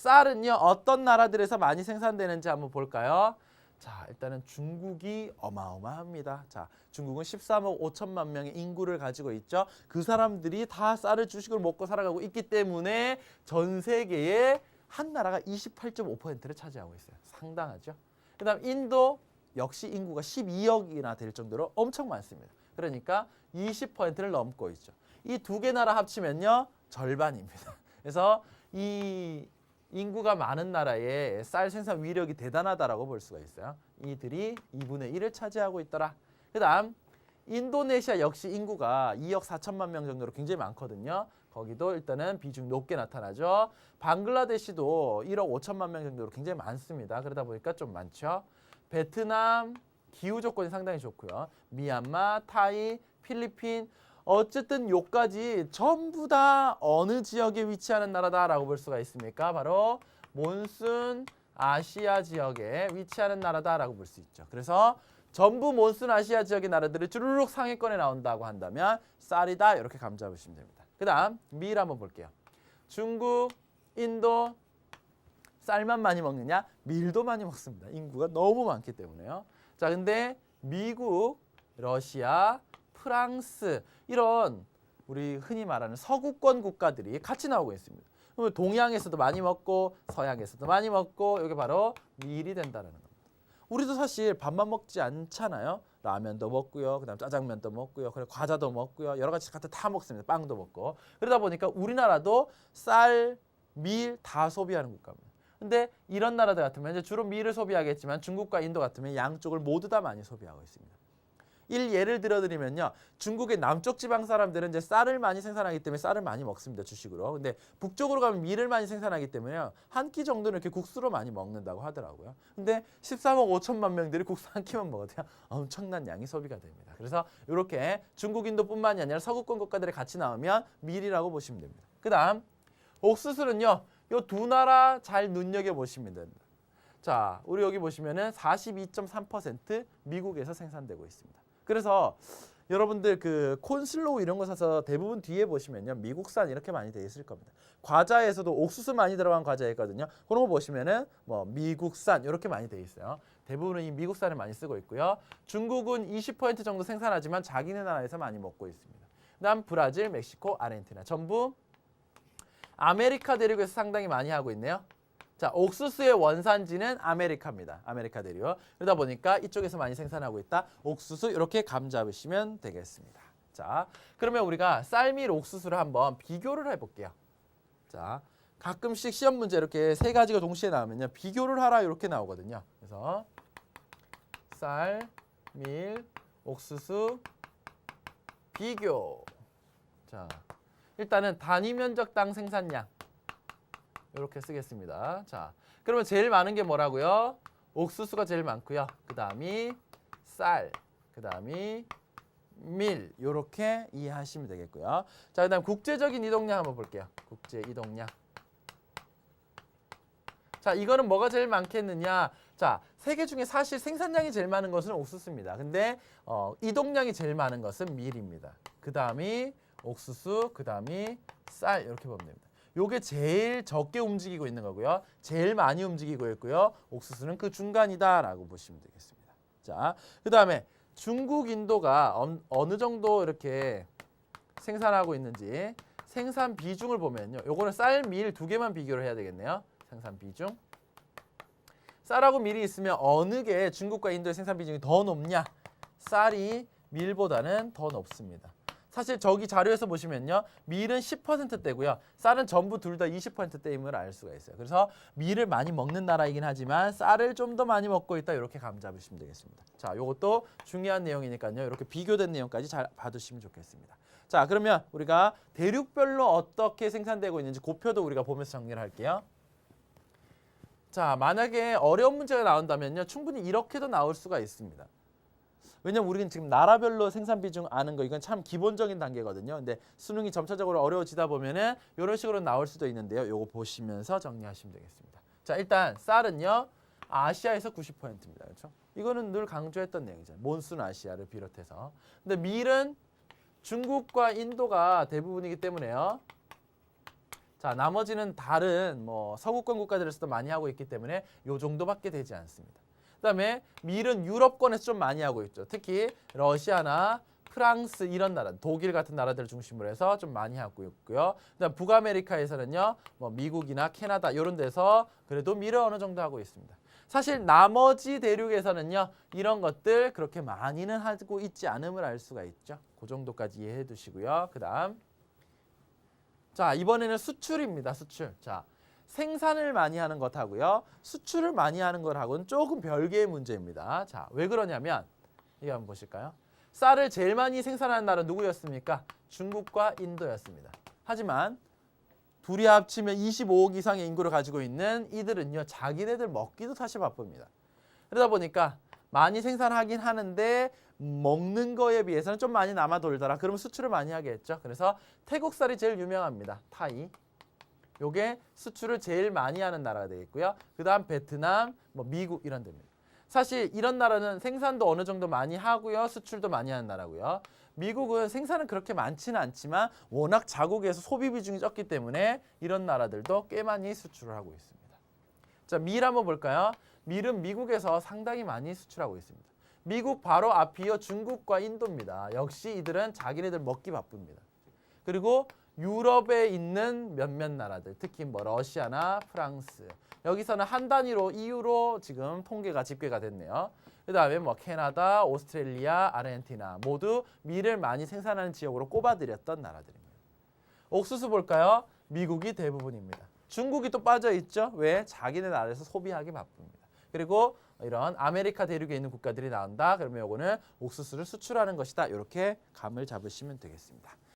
쌀은요 어떤 나라들에서 많이 생산되는지 한번 볼까요? 자, 일단은 중국이 어마어마합니다. 자, 중국은 13억 5천만 명의 인구를 가지고 있죠. 그 사람들이 다 쌀을 주식으로 먹고 살아가고 있기 때문에 전 세계의 한 나라가 28.5%를 차지하고 있어요. 상당하죠. 그다음 인도 역시 인구가 12억이나 될 정도로 엄청 많습니다. 그러니까 20%를 넘고 있죠. 이 두 개 나라 합치면요 절반입니다. 그래서 이 인구가 많은 나라의 쌀 생산 위력이 대단하다라고 볼 수가 있어요. 이들이 2분의 1을 차지하고 있더라. 그다음 인도네시아 역시 인구가 2억 4천만 명 정도로 굉장히 많거든요. 거기도 일단은 비중이 높게 나타나죠. 방글라데시도 1억 5천만 명 정도로 굉장히 많습니다. 그러다 보니까 좀 많죠. 베트남 기후 조건이 상당히 좋고요. 미얀마, 타이, 필리핀 어쨌든 요까지 전부 다 어느 지역에 위치하는 나라다라고 볼 수가 있습니까? 바로 몬순 아시아 지역에 위치하는 나라다라고 볼 수 있죠. 그래서 전부 몬순 아시아 지역의 나라들이 주르륵 상위권에 나온다고 한다면 쌀이다 이렇게 감 잡으시면 됩니다. 그 다음 밀 한번 볼게요. 중국, 인도 쌀만 많이 먹느냐? 밀도 많이 먹습니다. 인구가 너무 많기 때문에요. 자, 근데 미국, 러시아, 프랑스 이런 우리 흔히 말하는 서구권 국가들이 같이 나오고 있습니다. 그러면 동양에서도 많이 먹고 서양에서도 많이 먹고 이게 바로 밀이 된다는 겁니다. 우리도 사실 밥만 먹지 않잖아요. 라면도 먹고요. 그다음 짜장면도 먹고요. 그리고 과자도 먹고요. 여러 가지 갖다 다 먹습니다. 빵도 먹고. 그러다 보니까 우리나라도 쌀, 밀 다 소비하는 국가입니다. 근데 이런 나라들 같으면 이제 주로 밀을 소비하겠지만 중국과 인도 같으면 양쪽을 모두 다 많이 소비하고 있습니다. 예를 들어드리면요. 중국의 남쪽 지방 사람들은 이제 쌀을 많이 생산하기 때문에 쌀을 많이 먹습니다. 주식으로. 근데 북쪽으로 가면 밀을 많이 생산하기 때문에 한 끼 정도는 이렇게 국수로 많이 먹는다고 하더라고요. 근데 13억 5천만 명들이 국수 한 끼만 먹어도 엄청난 양이 소비가 됩니다. 그래서 이렇게 중국, 인도뿐만이 아니라 서구권 국가들이 같이 나오면 밀이라고 보시면 됩니다. 그다음 옥수수는요. 이 두 나라 잘 눈여겨보시면 됩니다. 자, 우리 여기 보시면은 42.3% 미국에서 생산되고 있습니다. 그래서 여러분들 그 콘슬로우 이런 거 사서 대부분 뒤에 보시면요. 미국산 이렇게 많이 돼 있을 겁니다. 과자에서도 옥수수 많이 들어간 과자 있거든요. 그런 거 보시면은 뭐 미국산 이렇게 많이 돼 있어요. 대부분은 이 미국산을 많이 쓰고 있고요. 중국은 20% 정도 생산하지만 자기네 나라에서 많이 먹고 있습니다. 그다음 브라질, 멕시코, 아르헨티나 전부 아메리카 대륙에서 상당히 많이 하고 있네요. 자, 옥수수의 원산지는 아메리카입니다. 아메리카 대륙. 그러다 보니까 이쪽에서 많이 생산하고 있다. 옥수수 이렇게 감 잡으시면 되겠습니다. 자, 그러면 우리가 쌀밀 옥수수를 한번 비교를 해볼게요. 자, 가끔씩 시험 문제 이렇게 세 가지가 동시에 나오면요. 비교를 하라 이렇게 나오거든요. 그래서 쌀, 밀, 옥수수 비교. 자, 일단은 단위 면적당 생산량 이렇게 쓰겠습니다. 자, 그러면 제일 많은 게 뭐라고요? 옥수수가 제일 많고요. 그 다음이 쌀, 그 다음이 밀 이렇게 이해하시면 되겠고요. 자, 그 다음 국제적인 이동량 한번 볼게요. 국제 이동량. 자, 이거는 뭐가 제일 많겠느냐? 자, 세계 중에 사실 생산량이 제일 많은 것은 옥수수입니다. 근데 이동량이 제일 많은 것은 밀입니다. 그 다음이 옥수수, 그 다음이 쌀 이렇게 보면 됩니다. 요게 제일 적게 움직이고 있는 거고요. 제일 많이 움직이고 있고요. 옥수수는 그 중간이다라고 보시면 되겠습니다. 자, 그 다음에 중국, 인도가 어느 정도 이렇게 생산하고 있는지 생산 비중을 보면요. 요거는 쌀, 밀 두 개만 비교를 해야 되겠네요. 생산 비중. 쌀하고 밀이 있으면 어느 게 중국과 인도의 생산 비중이 더 높냐? 쌀이 밀보다는 더 높습니다. 사실 저기 자료에서 보시면요. 밀은 10%대고요. 쌀은 전부 둘 다 20%대임을 알 수가 있어요. 그래서 밀을 많이 먹는 나라이긴 하지만 쌀을 좀 더 많이 먹고 있다. 이렇게 감 잡으시면 되겠습니다. 자, 이것도 중요한 내용이니까요. 이렇게 비교된 내용까지 잘 봐두시면 좋겠습니다. 자, 그러면 우리가 대륙별로 어떻게 생산되고 있는지 그 표도 우리가 보면서 정리를 할게요. 자, 만약에 어려운 문제가 나온다면요. 충분히 이렇게도 나올 수가 있습니다. 왜냐면 우리는 지금 나라별로 생산 비중 아는 거 이건 참 기본적인 단계거든요. 근데 수능이 점차적으로 어려워지다 보면은 이런 식으로 나올 수도 있는데요. 요거 보시면서 정리하시면 되겠습니다. 자, 일단 쌀은요. 아시아에서 90%입니다. 그렇죠? 이거는 늘 강조했던 내용이잖아요. 몬순 아시아를 비롯해서. 근데 밀은 중국과 인도가 대부분이기 때문에요. 자, 나머지는 다른 뭐 서구권 국가들에서도 많이 하고 있기 때문에 요 정도밖에 되지 않습니다. 그다음에 밀은 유럽권에서 좀 많이 하고 있죠. 특히 러시아나 프랑스 이런 나라, 독일 같은 나라들을 중심으로 해서 좀 많이 하고 있고요. 그다음 북아메리카에서는요, 뭐 미국이나 캐나다 이런 데서 그래도 밀을 어느 정도 하고 있습니다. 사실 나머지 대륙에서는요, 이런 것들 그렇게 많이는 하고 있지 않음을 알 수가 있죠. 그 정도까지 이해해 두시고요. 그다음 자, 이번에는 수출입니다. 수출. 자, 생산을 많이 하는 것하고요, 수출을 많이 하는 것하고는 조금 별개의 문제입니다. 자, 왜 그러냐면 이거 한번 보실까요? 쌀을 제일 많이 생산하는 나라는 누구였습니까? 중국과 인도였습니다. 하지만 둘이 합치면 25억 이상의 인구를 가지고 있는 이들은요, 자기네들 먹기도 사실 바쁩니다. 그러다 보니까 많이 생산하긴 하는데 먹는 거에 비해서는 좀 많이 남아 돌더라. 그러면 수출을 많이 하겠죠. 그래서 태국쌀이 제일 유명합니다. 타이. 요게 수출을 제일 많이 하는 나라가 되겠고요. 그다음 베트남, 뭐 미국 이런 데입니다. 사실 이런 나라는 생산도 어느 정도 많이 하고요, 수출도 많이 하는 나라고요. 미국은 생산은 그렇게 많지는 않지만 워낙 자국에서 소비 비중이 적기 때문에 이런 나라들도 꽤 많이 수출을 하고 있습니다. 자, 밀 한번 볼까요? 밀은 미국에서 상당히 많이 수출하고 있습니다. 미국 바로 앞이요, 중국과 인도입니다. 역시 이들은 자기네들 먹기 바쁩니다. 그리고 유럽에 있는 몇몇 나라들, 특히 뭐 러시아나 프랑스, 여기서는 한 단위로 EU로 지금 통계가 집계가 됐네요. 그다음에 뭐 캐나다, 오스트레일리아, 아르헨티나 모두 밀을 많이 생산하는 지역으로 꼽아드렸던 나라들입니다. 옥수수 볼까요? 미국이 대부분입니다. 중국이 또 빠져 있죠. 왜? 자기네 나라에서 소비하기 바쁩니다. 그리고 이런 아메리카 대륙에 있는 국가들이 나온다. 그러면 요거는 옥수수를 수출하는 것이다. 이렇게 감을 잡으시면 되겠습니다.